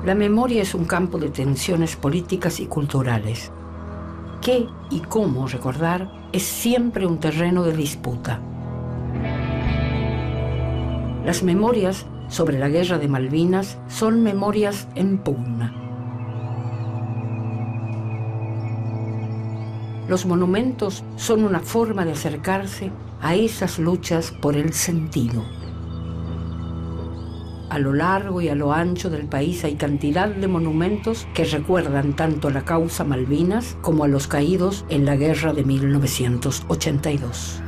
La memoria es un campo de tensiones políticas y culturales. ¿Qué y cómo recordar es siempre un terreno de disputa? Las memorias sobre la Guerra de Malvinas son memorias en pugna. Los monumentos son una forma de acercarse a esas luchas por el sentido. A lo largo y a lo ancho del país hay cantidad de monumentos que recuerdan tanto a la causa Malvinas como a los caídos en la guerra de 1982.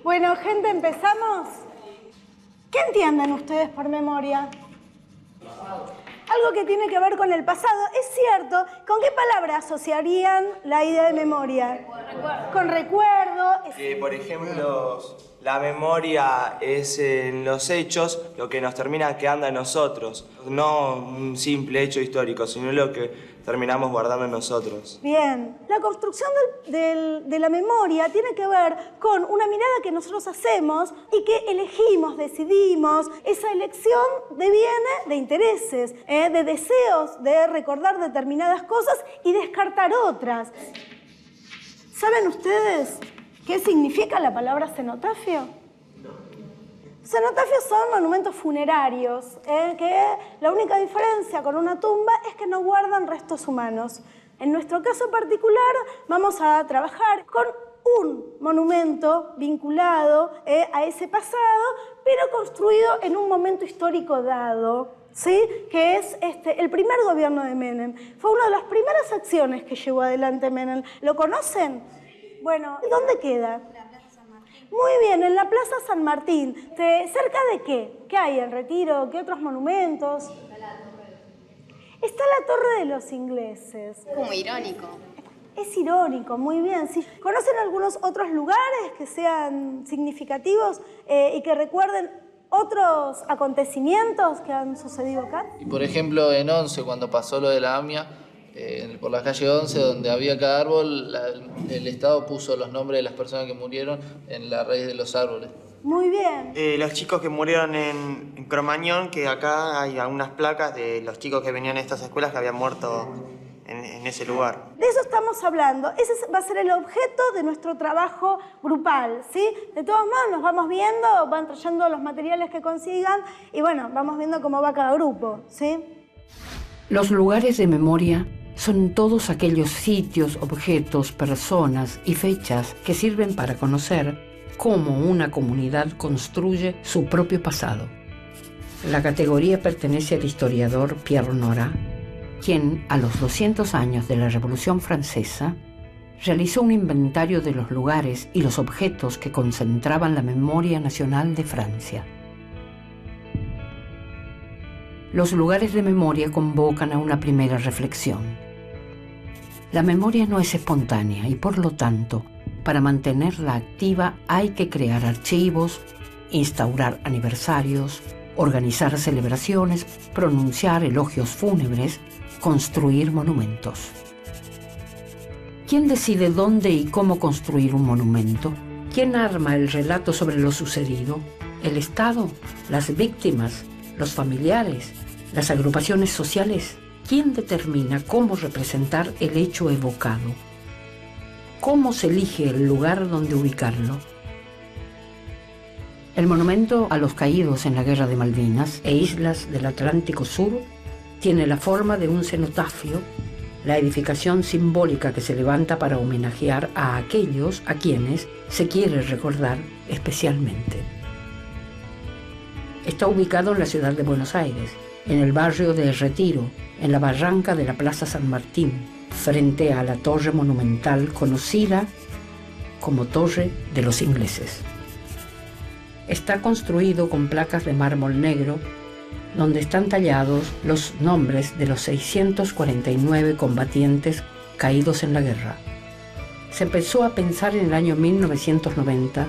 Bueno, gente, ¿empezamos? ¿Qué entienden ustedes por memoria? Algo que tiene que ver con el pasado. Es cierto. ¿Con qué palabra asociarían la idea de memoria? Con recuerdo. Por ejemplo, la memoria es en los hechos lo que nos termina quedando a nosotros. No un simple hecho histórico, sino lo que terminamos guardando en nosotros. Bien. La construcción de la memoria tiene que ver con una mirada que nosotros hacemos y que elegimos, decidimos. Esa elección deviene de intereses, de deseos de recordar determinadas cosas y descartar otras. ¿Saben ustedes qué significa la palabra cenotafio? Cenotafios son monumentos funerarios, que la única diferencia con una tumba es que no guardan restos humanos. En nuestro caso particular vamos a trabajar con un monumento vinculado a ese pasado, pero construido en un momento histórico dado, ¿sí? Que es el primer gobierno de Menem. Fue una de las primeras acciones que llevó adelante Menem. ¿Lo conocen? Bueno, ¿dónde queda? Muy bien, en la Plaza San Martín. ¿Cerca de qué? ¿Qué hay en Retiro? ¿Qué otros monumentos? Está la Torre de los Ingleses. Como irónico. Es irónico, muy bien. Sí. ¿Conocen algunos otros lugares que sean significativos y que recuerden otros acontecimientos que han sucedido acá? Y por ejemplo, en Once, cuando pasó lo de la AMIA, por la calle 11, donde había cada árbol, el Estado puso los nombres de las personas que murieron en la raíz de los árboles. Muy bien. Los chicos que murieron en Cromañón, que acá hay algunas placas de los chicos que venían a estas escuelas que habían muerto en ese lugar. De eso estamos hablando. Ese va a ser el objeto de nuestro trabajo grupal, ¿sí? De todos modos, nos vamos viendo, van trayendo los materiales que consigan y bueno, vamos viendo cómo va cada grupo, ¿sí? Los lugares de memoria son todos aquellos sitios, objetos, personas y fechas que sirven para conocer cómo una comunidad construye su propio pasado. La categoría pertenece al historiador Pierre Nora, quien, a los 200 años de la Revolución Francesa, realizó un inventario de los lugares y los objetos que concentraban la memoria nacional de Francia. Los lugares de memoria convocan a una primera reflexión. La memoria no es espontánea y, por lo tanto, para mantenerla activa hay que crear archivos, instaurar aniversarios, organizar celebraciones, pronunciar elogios fúnebres, construir monumentos. ¿Quién decide dónde y cómo construir un monumento? ¿Quién arma el relato sobre lo sucedido? ¿El Estado? ¿Las víctimas? ¿Los familiares? ¿Las agrupaciones sociales? ¿Quién determina cómo representar el hecho evocado? ¿Cómo se elige el lugar donde ubicarlo? El monumento a los caídos en la Guerra de Malvinas e islas del Atlántico Sur tiene la forma de un cenotafio, la edificación simbólica que se levanta para homenajear a aquellos a quienes se quiere recordar especialmente. Está ubicado en la ciudad de Buenos Aires, en el barrio de Retiro, en la barranca de la Plaza San Martín, frente a la torre monumental conocida como Torre de los Ingleses. Está construido con placas de mármol negro donde están tallados los nombres de los 649 combatientes caídos en la guerra. Se empezó a pensar en el año 1990,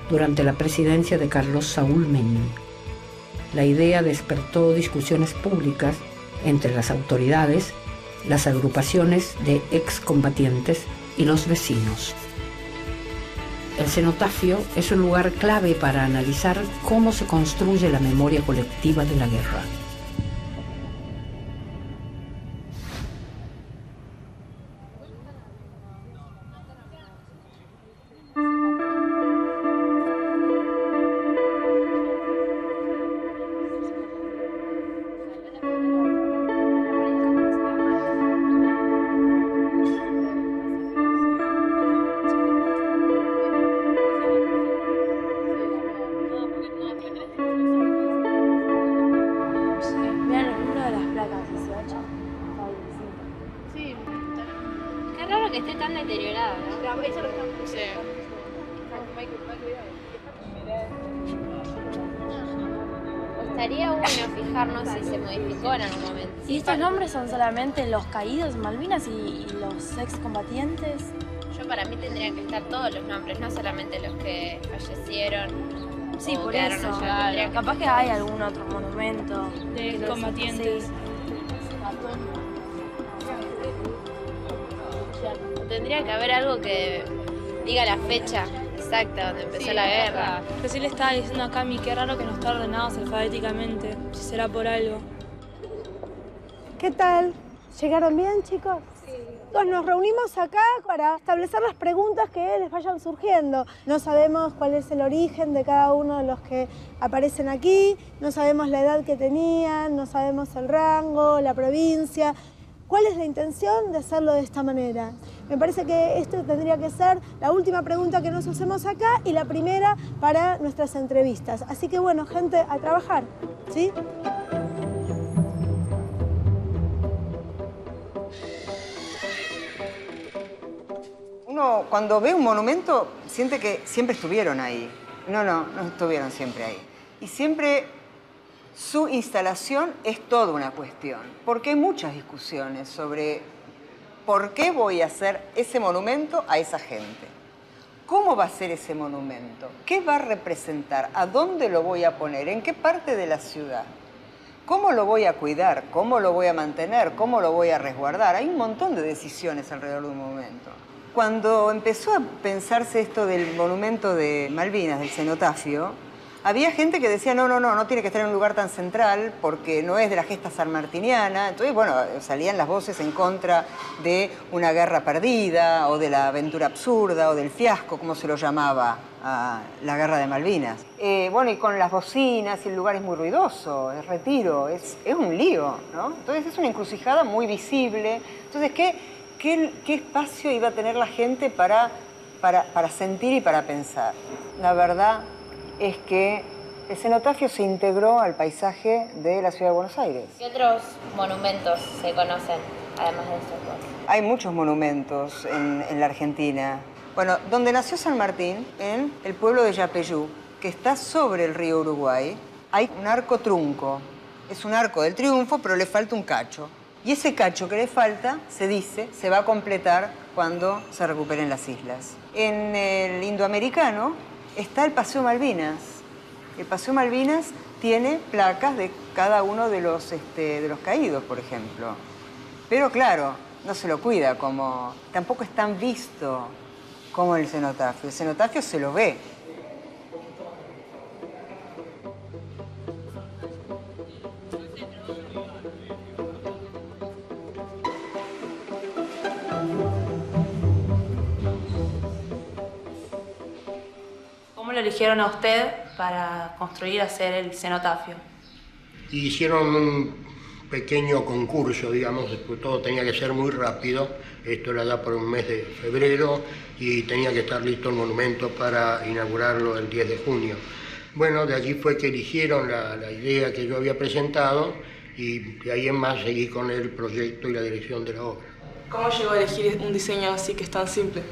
durante la presidencia de Carlos Saúl Menem. La idea despertó discusiones públicas entre las autoridades, las agrupaciones de excombatientes y los vecinos. El cenotafio es un lugar clave para analizar cómo se construye la memoria colectiva de la guerra. Que esté tan deteriorado, ¿no? Eso lo estamos... Sí. Estaría bueno fijarnos si se modificó en algún momento. ¿Y estos nombres son solamente los caídos en Malvinas y los excombatientes? Para mí tendrían que estar todos los nombres, no solamente los que fallecieron. Sí, por eso. Claro. Capaz que hay algún otro monumento de combatientes. Sí. Tendría que haber algo que diga la fecha exacta donde empezó la guerra. Recién le estaba diciendo a Cami, qué raro que no están ordenados alfabéticamente, si será por algo. ¿Qué tal? ¿Llegaron bien, chicos? Sí. Entonces nos reunimos acá para establecer las preguntas que les vayan surgiendo. No sabemos cuál es el origen de cada uno de los que aparecen aquí, no sabemos la edad que tenían, no sabemos el rango, la provincia. ¿Cuál es la intención de hacerlo de esta manera? Me parece que esto tendría que ser la última pregunta que nos hacemos acá y la primera para nuestras entrevistas. Así que bueno, gente, a trabajar, ¿sí? Uno cuando ve un monumento siente que siempre estuvieron ahí. No estuvieron siempre ahí. Y siempre su instalación es toda una cuestión, porque hay muchas discusiones sobre por qué voy a hacer ese monumento a esa gente. ¿Cómo va a ser ese monumento? ¿Qué va a representar? ¿A dónde lo voy a poner? ¿En qué parte de la ciudad? ¿Cómo lo voy a cuidar? ¿Cómo lo voy a mantener? ¿Cómo lo voy a resguardar? Hay un montón de decisiones alrededor de un monumento. Cuando empezó a pensarse esto del monumento de Malvinas, del cenotafio, había gente que decía, no tiene que estar en un lugar tan central porque no es de la gesta sanmartiniana. Entonces, bueno, salían las voces en contra de una guerra perdida o de la aventura absurda o del fiasco, como se lo llamaba a la guerra de Malvinas. Bueno, y con las bocinas, y el lugar es muy ruidoso, es retiro, es un lío, ¿no? Entonces es una encrucijada muy visible. Entonces, ¿qué espacio iba a tener la gente para sentir y para pensar? La verdad es que el cenotafio se integró al paisaje de la ciudad de Buenos Aires. ¿Qué otros monumentos se conocen, además de estos dos? Hay muchos monumentos en la Argentina. Bueno, donde nació San Martín, en el pueblo de Yapeyú, que está sobre el río Uruguay, hay un arco trunco. Es un arco del triunfo, pero le falta un cacho. Y ese cacho que le falta, se dice, se va a completar cuando se recuperen las islas. En el indoamericano está el Paseo Malvinas. El Paseo Malvinas tiene placas de cada uno de los caídos, por ejemplo. Pero claro, no se lo cuida como... Tampoco es tan visto como el cenotafio. El cenotafio se lo ve. ¿Cómo lo eligieron a usted para construir, hacer el cenotafio? Hicieron un pequeño concurso, digamos, todo tenía que ser muy rápido. Esto era ya por un mes de febrero y tenía que estar listo el monumento para inaugurarlo el 10 de junio. Bueno, de allí fue que eligieron la idea que yo había presentado y de ahí en más seguí con el proyecto y la dirección de la obra. ¿Cómo llegó a elegir un diseño así que es tan simple?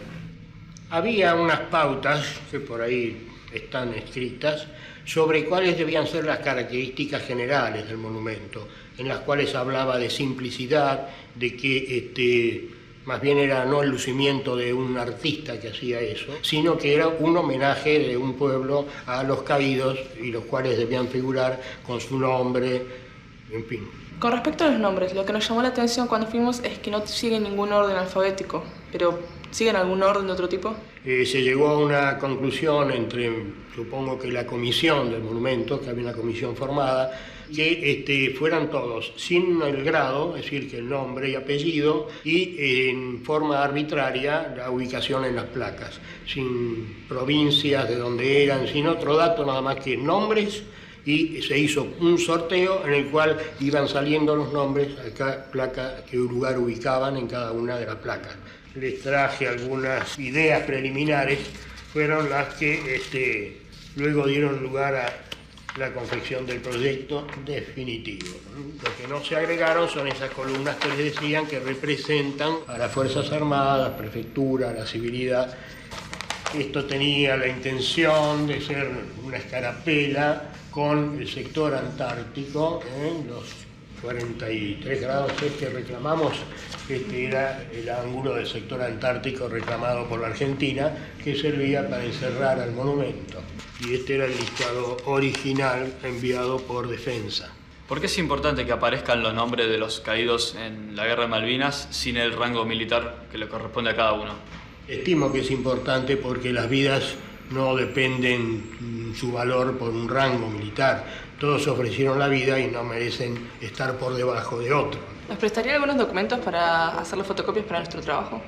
Había unas pautas que por ahí están escritas sobre cuáles debían ser las características generales del monumento, en las cuales hablaba de simplicidad, de que más bien era no el lucimiento de un artista que hacía eso, sino que era un homenaje de un pueblo a los caídos y los cuales debían figurar con su nombre, en fin. Con respecto a los nombres, lo que nos llamó la atención cuando fuimos es que no siguen ningún orden alfabético, pero ¿siguen algún orden de otro tipo? Se llegó a una conclusión entre, supongo que la comisión del monumento, que había una comisión formada, que fueran todos sin el grado, es decir, que el nombre y apellido, y en forma arbitraria la ubicación en las placas, sin provincias de donde eran, sin otro dato, nada más que nombres, y se hizo un sorteo en el cual iban saliendo los nombres a cada placa, qué lugar ubicaban en cada una de las placas. Les traje algunas ideas preliminares, fueron las que luego dieron lugar a la confección del proyecto definitivo. Lo que no se agregaron son esas columnas que les decían que representan a las Fuerzas Armadas, Prefectura, la civilidad. Esto tenía la intención de ser una escarapela con el sector antártico, los 43 grados que reclamamos. Este era el ángulo del sector antártico reclamado por la Argentina, que servía para encerrar al monumento. Y este era el listado original enviado por Defensa. ¿Por qué es importante que aparezcan los nombres de los caídos en la Guerra de Malvinas sin el rango militar que le corresponde a cada uno? Estimo que es importante porque las vidas no dependen su valor por un rango militar. Todos ofrecieron la vida y no merecen estar por debajo de otro. ¿Nos prestaría algunos documentos para hacer las fotocopias para nuestro trabajo?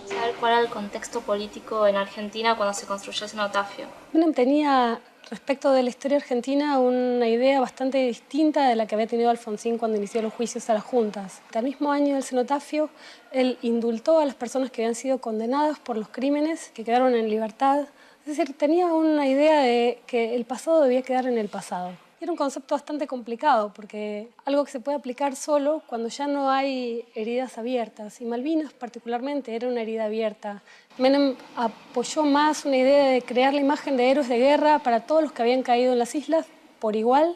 ¿Saber cuál era el contexto político en Argentina cuando se construyó el cenotafio? Menem tenía, respecto de la historia argentina, una idea bastante distinta de la que había tenido Alfonsín cuando inició los juicios a las juntas. El mismo año del cenotafio, él indultó a las personas que habían sido condenadas por los crímenes, que quedaron en libertad. Es decir, tenía una idea de que el pasado debía quedar en el pasado. Y era un concepto bastante complicado, porque algo que se puede aplicar solo cuando ya no hay heridas abiertas. Y Malvinas, particularmente, era una herida abierta. Menem apoyó más una idea de crear la imagen de héroes de guerra para todos los que habían caído en las islas por igual,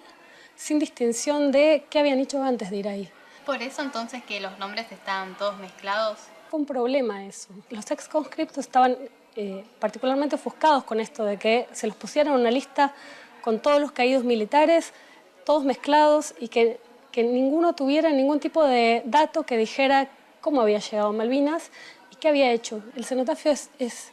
sin distinción de qué habían hecho antes de ir ahí. ¿Por eso entonces que los nombres estaban todos mezclados? Fue un problema eso. Los ex-conscriptos estaban particularmente ofuscados con esto de que se los pusiera en una lista con todos los caídos militares, todos mezclados, y que ninguno tuviera ningún tipo de dato que dijera cómo había llegado a Malvinas y qué había hecho. El cenotafio es,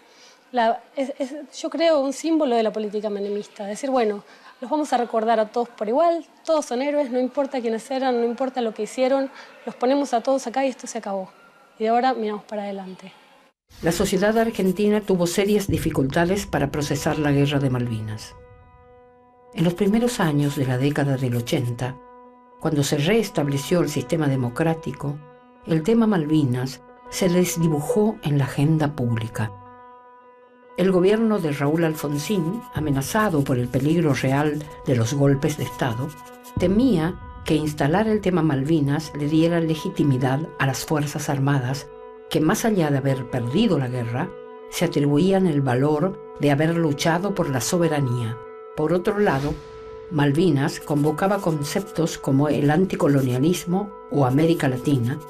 yo creo, un símbolo de la política menemista. Decir, bueno, los vamos a recordar a todos por igual, todos son héroes, no importa quiénes eran, no importa lo que hicieron, los ponemos a todos acá y esto se acabó. Y de ahora miramos para adelante. La sociedad argentina tuvo serias dificultades para procesar la guerra de Malvinas. En los primeros años de la década del 80, cuando se reestableció el sistema democrático, el tema Malvinas se desdibujó en la agenda pública. El gobierno de Raúl Alfonsín, amenazado por el peligro real de los golpes de Estado, temía que instalar el tema Malvinas le diera legitimidad a las Fuerzas Armadas, que más allá de haber perdido la guerra, se atribuían el valor de haber luchado por la soberanía. Por otro lado, Malvinas convocaba conceptos como el anticolonialismo o América Latina,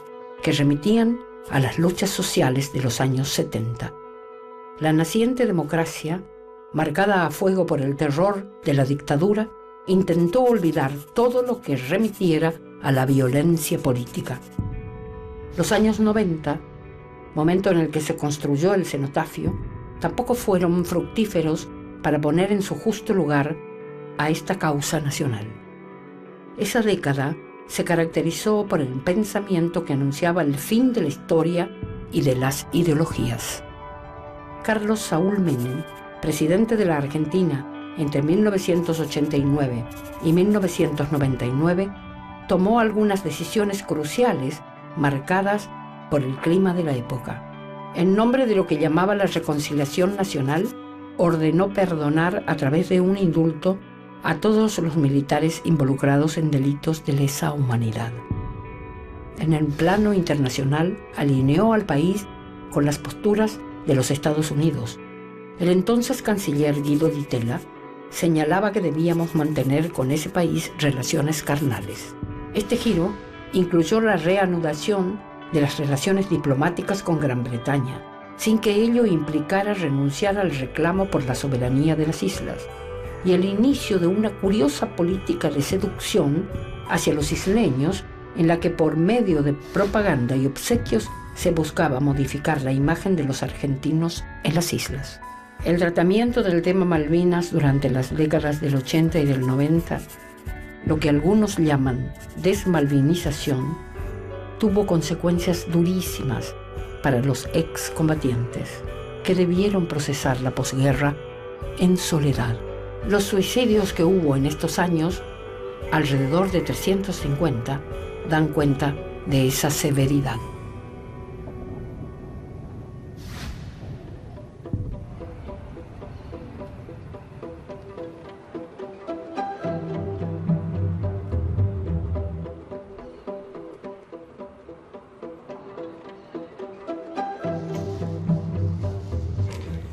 que remitían a las luchas sociales de los años 70. La naciente democracia, marcada a fuego por el terror de la dictadura, intentó olvidar todo lo que remitiera a la violencia política. Los años 90, momento en el que se construyó el cenotafio, tampoco fueron fructíferos para poner en su justo lugar a esta causa nacional. Esa década se caracterizó por el pensamiento que anunciaba el fin de la historia y de las ideologías. Carlos Saúl Menem, presidente de la Argentina entre 1989 y 1999, tomó algunas decisiones cruciales marcadas por el clima de la época. En nombre de lo que llamaba la reconciliación nacional, ordenó perdonar a través de un indulto a todos los militares involucrados en delitos de lesa humanidad. En el plano internacional alineó al país con las posturas de los Estados Unidos. El entonces canciller Guido Di Tella señalaba que debíamos mantener con ese país relaciones carnales. Este giro incluyó la reanudación de las relaciones diplomáticas con Gran Bretaña, sin que ello implicara renunciar al reclamo por la soberanía de las islas, y el inicio de una curiosa política de seducción hacia los isleños, en la que por medio de propaganda y obsequios se buscaba modificar la imagen de los argentinos en las islas. El tratamiento del tema Malvinas durante las décadas del 80 y del 90, lo que algunos llaman desmalvinización, tuvo consecuencias durísimas para los excombatientes, que debieron procesar la posguerra en soledad. Los suicidios que hubo en estos años, alrededor de 350, dan cuenta de esa severidad.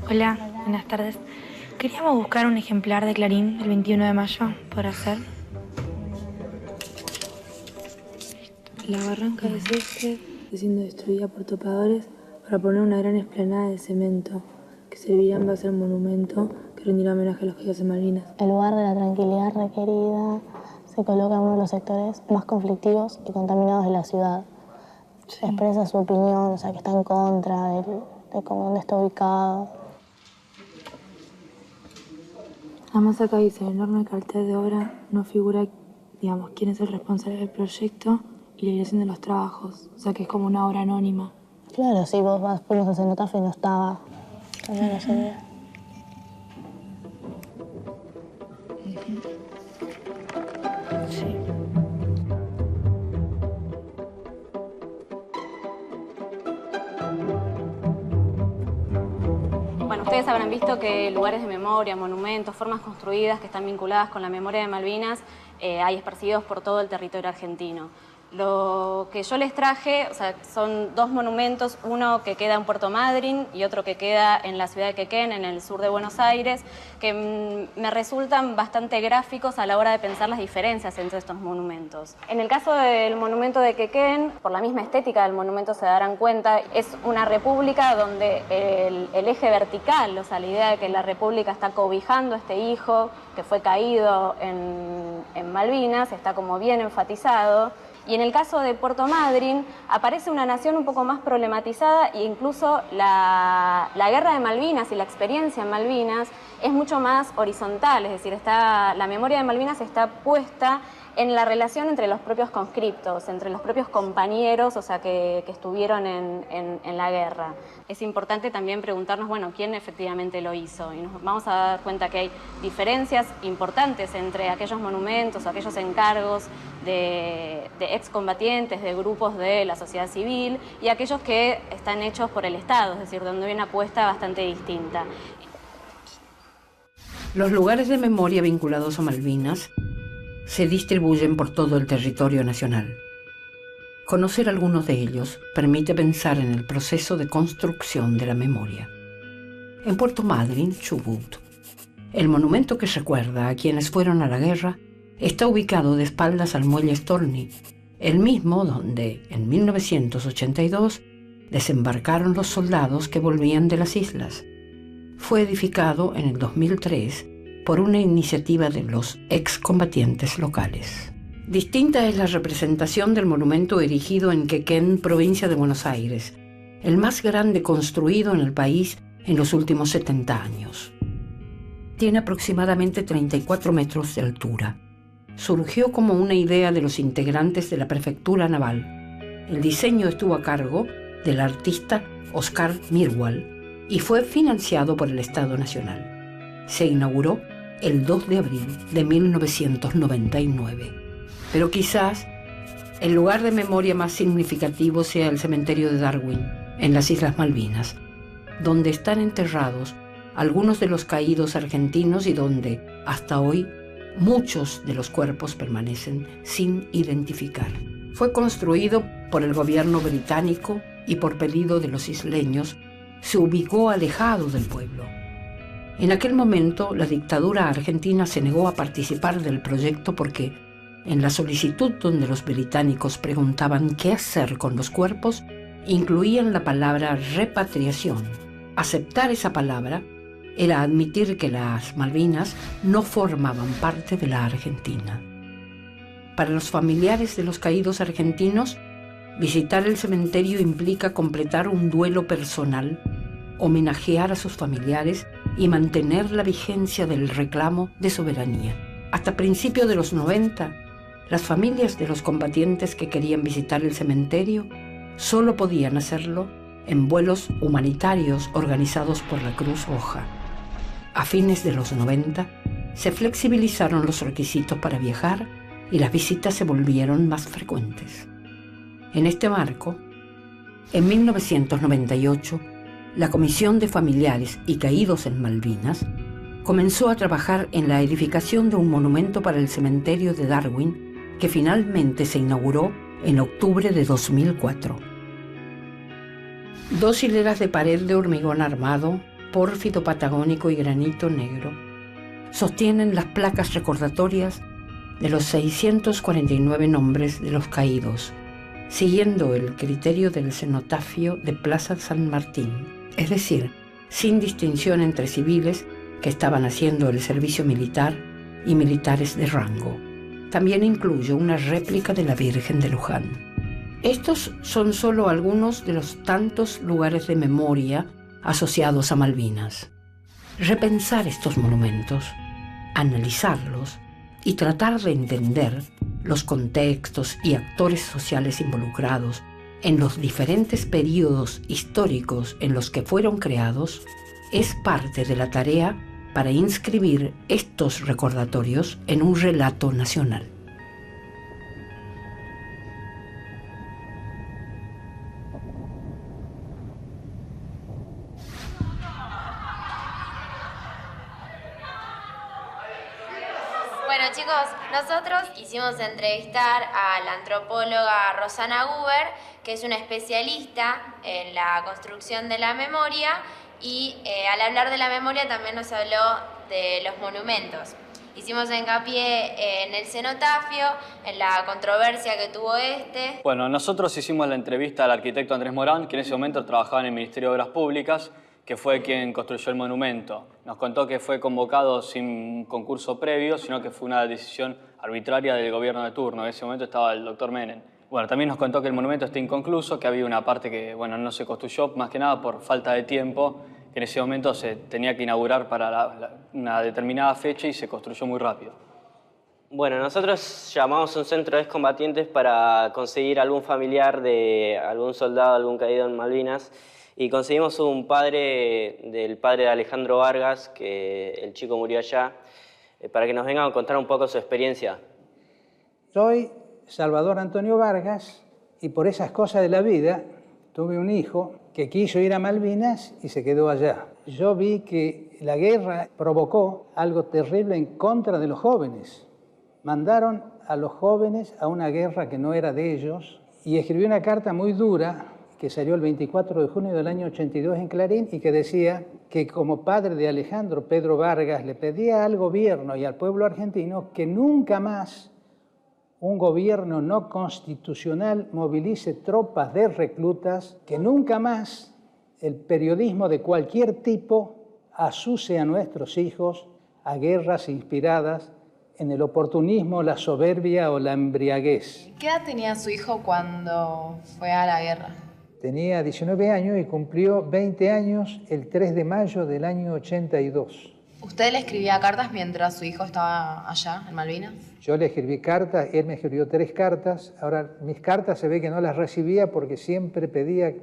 Hola, buenas tardes. Queríamos buscar un ejemplar de Clarín el 21 de mayo, ¿podrá ser? La barranca de Césped está siendo destruida por topadores para poner una gran explanada de cemento que servirá para hacer un monumento que rendirá homenaje a los caídos en Malvinas. En lugar de la tranquilidad requerida, se coloca en uno de los sectores más conflictivos y contaminados de la ciudad. Sí. Expresa su opinión, o sea, que está en contra de cómo dónde está ubicado. Además acá dice, en el enorme cartel de obra no figura, digamos, quién es el responsable del proyecto y la dirección de los trabajos. O sea que es como una obra anónima. Claro, sí, vos vas por los cenotafio y no estaba. También no sabía. Sí. Bueno, ustedes habrán visto que lugares de memoria, monumentos, formas construidas que están vinculadas con la memoria de Malvinas hay esparcidos por todo el territorio argentino. Lo que yo les traje, o sea, son dos monumentos, uno que queda en Puerto Madryn y otro que queda en la ciudad de Quequén, en el sur de Buenos Aires, que me resultan bastante gráficos a la hora de pensar las diferencias entre estos monumentos. En el caso del monumento de Quequén, por la misma estética del monumento se darán cuenta, es una república donde el eje vertical, o sea, la idea de que la república está cobijando a este hijo que fue caído en Malvinas, está como bien enfatizado. Y en el caso de Puerto Madryn aparece una nación un poco más problematizada e incluso la guerra de Malvinas y la experiencia en Malvinas es mucho más horizontal, es decir, la memoria de Malvinas está puesta en la relación entre los propios conscriptos, entre los propios compañeros, o sea, que estuvieron en la guerra. Es importante también preguntarnos, bueno, ¿quién efectivamente lo hizo? Y nos vamos a dar cuenta que hay diferencias importantes entre aquellos monumentos, aquellos encargos de excombatientes, de grupos de la sociedad civil, y aquellos que están hechos por el Estado, es decir, donde hay una apuesta bastante distinta. Los lugares de memoria vinculados a Malvinas se distribuyen por todo el territorio nacional. Conocer algunos de ellos permite pensar en el proceso de construcción de la memoria. En Puerto Madryn, Chubut, el monumento que recuerda a quienes fueron a la guerra está ubicado de espaldas al muelle Stolny, el mismo donde, en 1982, desembarcaron los soldados que volvían de las islas. Fue edificado en el 2003 por una iniciativa de los excombatientes locales. Distinta es la representación del monumento erigido en Quequén, provincia de Buenos Aires, el más grande construido en el país en los últimos 70 años. Tiene aproximadamente 34 metros de altura. Surgió como una idea de los integrantes de la Prefectura Naval. El diseño estuvo a cargo del artista Oscar Mirwal y fue financiado por el Estado Nacional. Se inauguró el 2 de abril de 1999. Pero quizás el lugar de memoria más significativo sea el cementerio de Darwin, en las Islas Malvinas, donde están enterrados algunos de los caídos argentinos y donde, hasta hoy, Muchos de los cuerpos permanecen sin identificar. Fue construido por el gobierno británico y por pedido de los isleños se ubicó alejado del pueblo. En aquel momento, la dictadura argentina se negó a participar del proyecto porque, en la solicitud donde los británicos preguntaban qué hacer con los cuerpos, incluían la palabra repatriación. Aceptar esa palabra era admitir que las Malvinas no formaban parte de la Argentina. Para los familiares de los caídos argentinos, visitar el cementerio implica completar un duelo personal, homenajear a sus familiares y mantener la vigencia del reclamo de soberanía. Hasta principios de los 90, las familias de los combatientes que querían visitar el cementerio solo podían hacerlo en vuelos humanitarios organizados por la Cruz Roja. A fines de los 90, se flexibilizaron los requisitos para viajar y las visitas se volvieron más frecuentes. En este marco, en 1998, la Comisión de Familiares y Caídos en Malvinas comenzó a trabajar en la edificación de un monumento para el cementerio de Darwin, que finalmente se inauguró en octubre de 2004. 2 hileras de pared de hormigón armado, pórfido patagónico y granito negro sostienen las placas recordatorias de los 649 nombres de los caídos, siguiendo el criterio del cenotafio de Plaza San Martín, es decir, sin distinción entre civiles que estaban haciendo el servicio militar y militares de rango. También incluye una réplica de la Virgen de Luján. Estos son solo algunos de los tantos lugares de memoria asociados a Malvinas. Repensar estos monumentos, analizarlos y tratar de entender los contextos y actores sociales involucrados en los diferentes periodos históricos en los que fueron creados es parte de la tarea para inscribir estos recordatorios en un relato nacional. Bueno chicos, nosotros quisimos entrevistar a la antropóloga Rosana Guber, que es una especialista en la construcción de la memoria y al hablar de la memoria también nos habló de los monumentos. Hicimos hincapié en el cenotafio, en la controversia que tuvo este. Bueno, nosotros hicimos la entrevista al arquitecto Andrés Morán, que en ese momento trabajaba en el Ministerio de Obras Públicas, que fue quien construyó el monumento. Nos contó que fue convocado sin concurso previo, sino que fue una decisión arbitraria del gobierno de turno. En ese momento estaba el doctor Menem. Bueno, también nos contó que el monumento está inconcluso, que había una parte que no se construyó, más que nada por falta de tiempo, que en ese momento se tenía que inaugurar para una determinada fecha y se construyó muy rápido. Bueno, nosotros llamamos a un centro de excombatientes para conseguir algún familiar de algún soldado, algún caído en Malvinas, y conseguimos un padre del padre de Alejandro Vargas, que el chico murió allá, para que nos vengan a contar un poco su experiencia. Soy Salvador Antonio Vargas y por esas cosas de la vida tuve un hijo que quiso ir a Malvinas y se quedó allá. Yo vi que la guerra provocó algo terrible en contra de los jóvenes. Mandaron a los jóvenes a una guerra que no era de ellos y escribí una carta muy dura que salió el 24 de junio del año 82 en Clarín y que decía que como padre de Alejandro, Pedro Vargas, le pedía al gobierno y al pueblo argentino que nunca más un gobierno no constitucional movilice tropas de reclutas, que nunca más el periodismo de cualquier tipo asuse a nuestros hijos a guerras inspiradas en el oportunismo, la soberbia o la embriaguez. ¿Qué edad tenía su hijo cuando fue a la guerra? Tenía 19 años y cumplió 20 años el 3 de mayo del año 82. ¿Usted le escribía cartas mientras su hijo estaba allá, en Malvinas? Yo le escribí cartas, él me escribió 3 cartas. Ahora, mis cartas se ve que no las recibía porque siempre pedía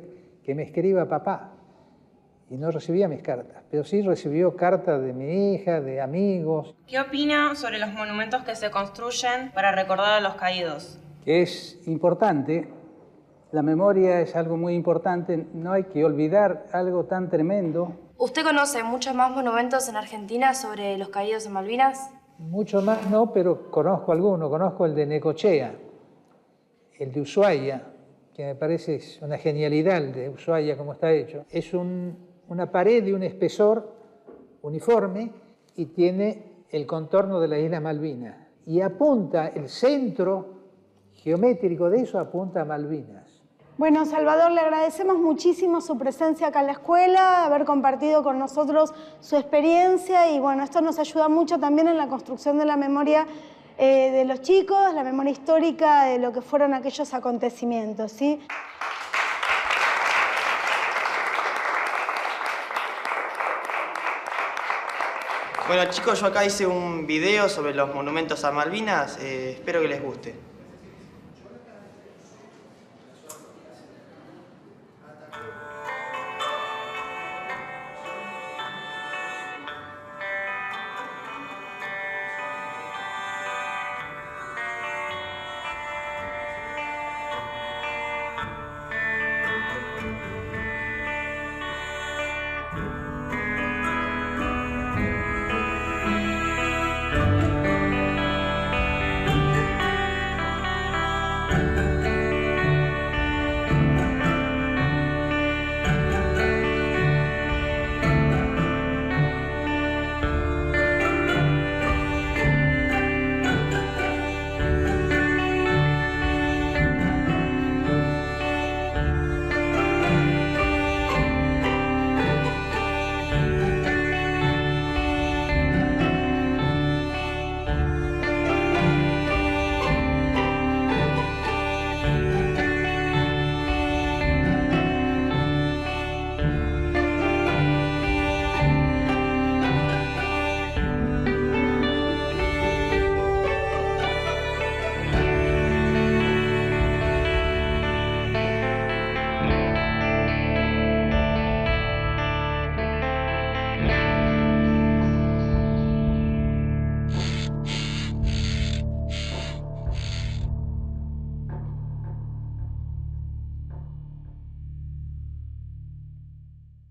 que me escriba papá. Y no recibía mis cartas, pero sí recibió cartas de mi hija, de amigos. ¿Qué opina sobre los monumentos que se construyen para recordar a los caídos? Que es importante, la memoria es algo muy importante, no hay que olvidar algo tan tremendo. ¿Usted conoce muchos más monumentos en Argentina sobre los caídos en Malvinas? Mucho más no, pero conozco alguno. Conozco el de Necochea, el de Ushuaia, que me parece es una genialidad el de Ushuaia como está hecho. Es una pared de un espesor uniforme y tiene el contorno de la isla Malvinas. Y apunta, el centro geométrico de eso apunta a Malvinas. Bueno, Salvador, le agradecemos muchísimo su presencia acá en la escuela, haber compartido con nosotros su experiencia y bueno, esto nos ayuda mucho también en la construcción de la memoria de los chicos, la memoria histórica de lo que fueron aquellos acontecimientos, ¿sí? Bueno chicos, yo acá hice un video sobre los monumentos a Malvinas, espero que les guste.